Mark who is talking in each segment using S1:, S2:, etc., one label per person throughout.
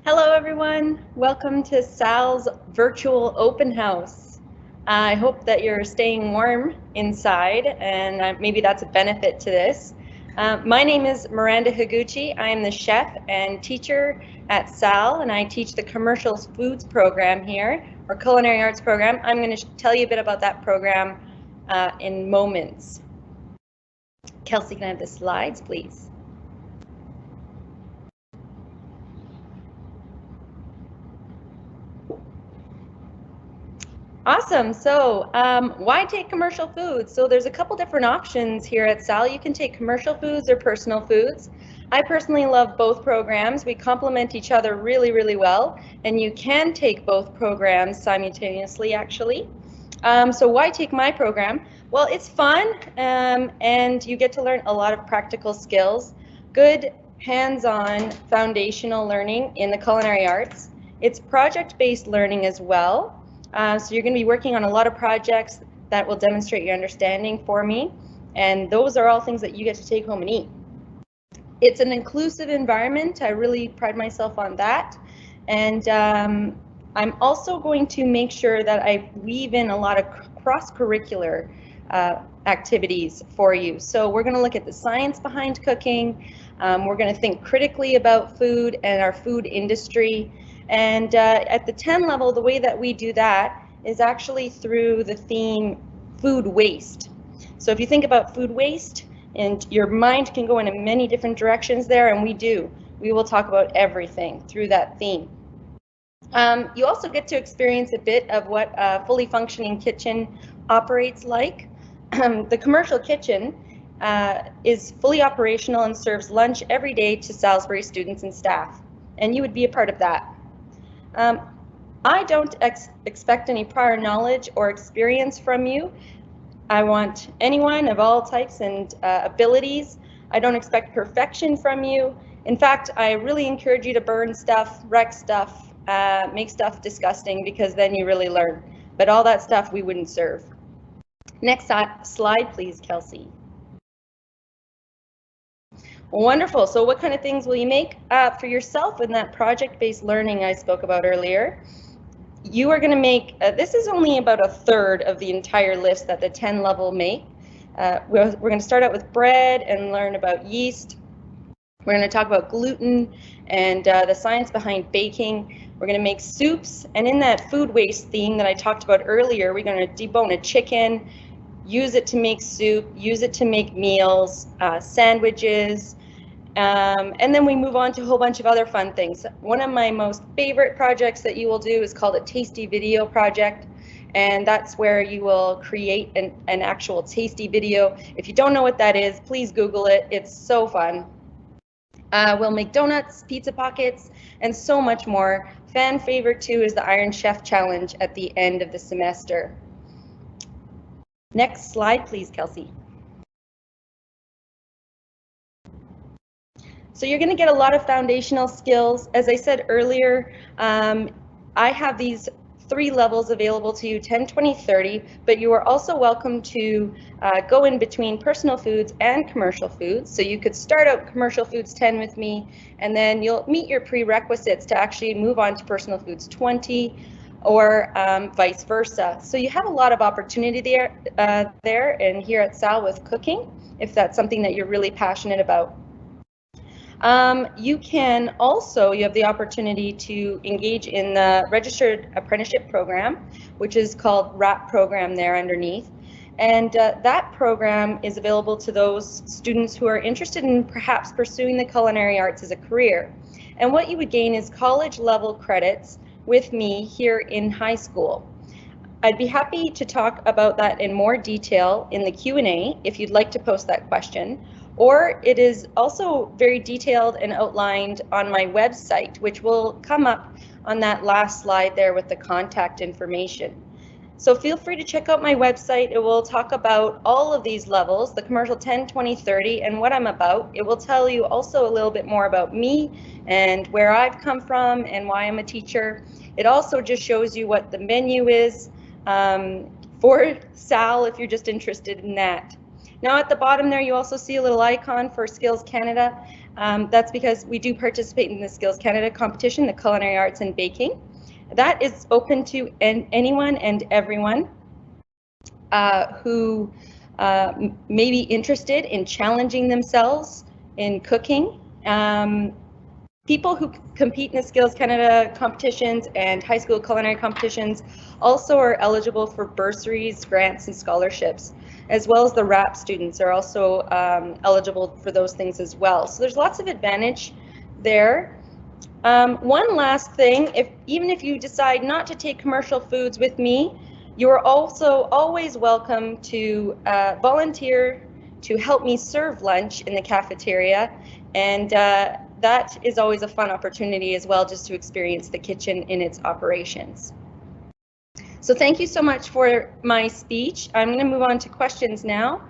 S1: Hello everyone, welcome to Sal's virtual open house. I hope that you're staying warm inside and maybe that's a benefit to this. My name is Miranda Higuchi. I am the chef and teacher at Sal and I teach the commercial foods program here, or Culinary Arts program. I'm going to tell you a bit about that program in moments. Kelsey, can I have the slides, please? Awesome. So why take commercial foods? So there's a couple different options here at Sal. You can take commercial foods or personal foods. I personally love both programs. We complement each other really, really well. And you can take both programs simultaneously, actually. So why take my program? Well, it's fun and you get to learn a lot of practical skills, good hands-on foundational learning in the culinary arts. It's project-based learning as well. So you're going to be working on a lot of projects that will demonstrate your understanding for me. And those are all things that you get to take home and eat. It's an inclusive environment. I really pride myself on that. And I'm also going to make sure that I weave in a lot of cross-curricular activities for you. So we're going to look at the science behind cooking. We're going to think critically about food and our food industry. And at the 10 level, the way that we do that is actually through the theme food waste. So if you think about food waste, and your mind can go in many different directions there, and we do. We will talk about everything through that theme. You also get to experience a bit of what a fully functioning kitchen operates like. The commercial kitchen is fully operational and serves lunch every day to Salisbury students and staff, and you would be a part of that. I don't expect any prior knowledge or experience from you. I want anyone of all types and abilities. I don't expect perfection from you. In fact, I really encourage you to burn stuff, wreck stuff, make stuff disgusting, because then you really learn. But all that stuff we wouldn't serve. Next slide, please, Kelsey. Wonderful. So what kind of things will you make for yourself in that project-based learning I spoke about earlier? You are going to make, this is only about a third of the entire list that the 10 level make. We're going to start out with bread and learn about yeast. We're going to talk about gluten and the science behind baking. We're going to make soups, and in that food waste theme that I talked about earlier, we're going to debone a chicken, use it to make soup, use it to make meals, sandwiches, and then we move on to a whole bunch of other fun things. One of my most favorite projects that you will do is called a tasty video project, and that's where you will create an actual tasty video. If you don't know what that is, please Google it. It's so fun. We'll make donuts, pizza pockets, and so much more. Fan favorite too is the Iron Chef Challenge at the end of the semester. Next slide, please, Kelsey. So you're going to get a lot of foundational skills. As I said earlier, I have these 3 levels available to you, 10, 20, 30, but you are also welcome to go in between personal foods and commercial foods. So you could start out commercial foods 10 with me, and then you'll meet your prerequisites to actually move on to personal foods 20, or vice versa. So you have a lot of opportunity there and here at Sal with cooking, if that's something that you're really passionate about. You have the opportunity to engage in the registered apprenticeship program, which is called RAP program there underneath. And that program is available to those students who are interested in perhaps pursuing the culinary arts as a career. And what you would gain is college level credits with me here in high school. I'd be happy to talk about that in more detail in the Q&A if you'd like to post that question. Or it is also very detailed and outlined on my website, which will come up on that last slide there with the contact information. So feel free to check out my website. It will talk about all of these levels, the commercial 10, 20, 30, and what I'm about. It will tell you also a little bit more about me and where I've come from and why I'm a teacher. It also just shows you what the menu is for Sal if you're just interested in that. Now at the bottom there, you also see a little icon for Skills Canada. That's because we do participate in the Skills Canada competition, the Culinary Arts and Baking. That is open to anyone and everyone who may be interested in challenging themselves in cooking. People who compete in the Skills Canada competitions and high school culinary competitions also are eligible for bursaries, grants, and scholarships, as well as the RAP students are also eligible for those things as well. So there's lots of advantage there. One last thing, even if you decide not to take commercial foods with me, you are also always welcome to volunteer to help me serve lunch in the cafeteria, and that is always a fun opportunity as well, just to experience the kitchen in its operations. So thank you so much for my speech. I'm going to move on to questions now.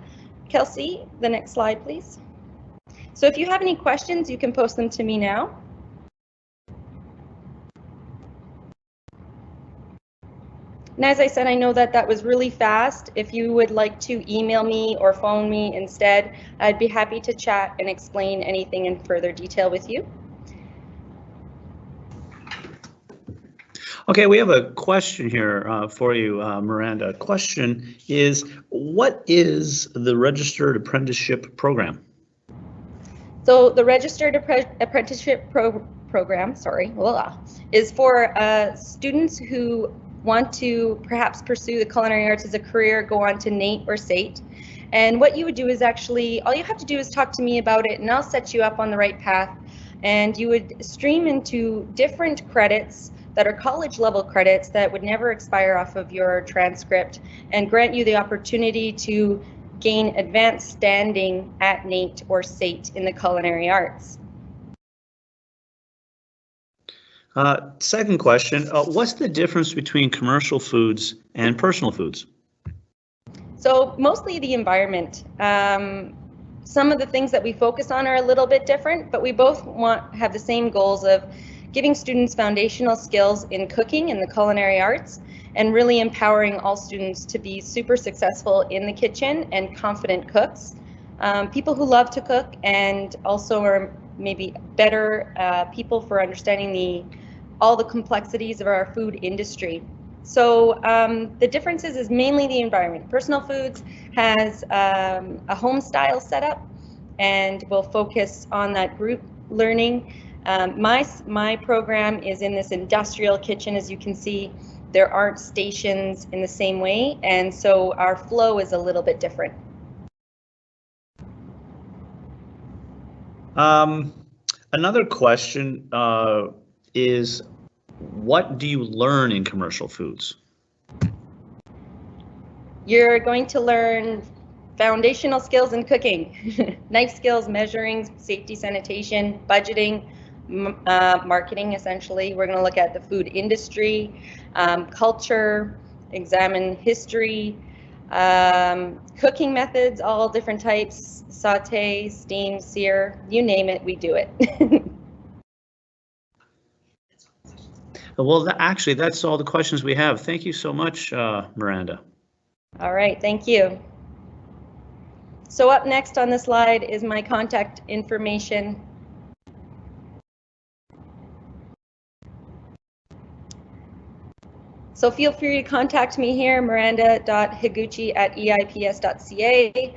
S1: Kelsey, the next slide, please. So if you have any questions, you can post them to me now. And as I said, I know that that was really fast. If you would like to email me or phone me instead, I'd be happy to chat and explain anything in further detail with you.
S2: Okay, we have a question here for you, Miranda. Question is, what is the Registered Apprenticeship Program?
S1: So the Registered Apprenticeship Program, is for students who want to perhaps pursue the culinary arts as a career, go on to NAIT or SAIT. And what you would do is actually, all you have to do is talk to me about it and I'll set you up on the right path. And you would stream into different credits that are college level credits that would never expire off of your transcript and grant you the opportunity to gain advanced standing at NAIT or SAIT in the culinary arts.
S2: Second question, what's the difference between commercial foods and personal foods?
S1: So mostly the environment. Some of the things that we focus on are a little bit different, but we both have the same goals of giving students foundational skills in cooking and the culinary arts, and really empowering all students to be super successful in the kitchen and confident cooks. People who love to cook and also are maybe better people for understanding all the complexities of our food industry. So the differences is mainly the environment. Personal Foods has a home style setup and will focus on that group learning. My program is in this industrial kitchen, as you can see. There aren't stations in the same way, and so our flow is a little bit different.
S2: Another question is, what do you learn in commercial foods?
S1: You're going to learn foundational skills in cooking, knife skills, measuring, safety, sanitation, budgeting, marketing, essentially. We're going to look at the food industry, culture, examine history, cooking methods, all different types, saute, steam, sear, you name it, we do it.
S2: Well, actually, that's all the questions we have. Thank you so much, Miranda.
S1: All right, thank you. So up next on the slide is my contact information. So feel free to contact me here, miranda.higuchi@eips.ca,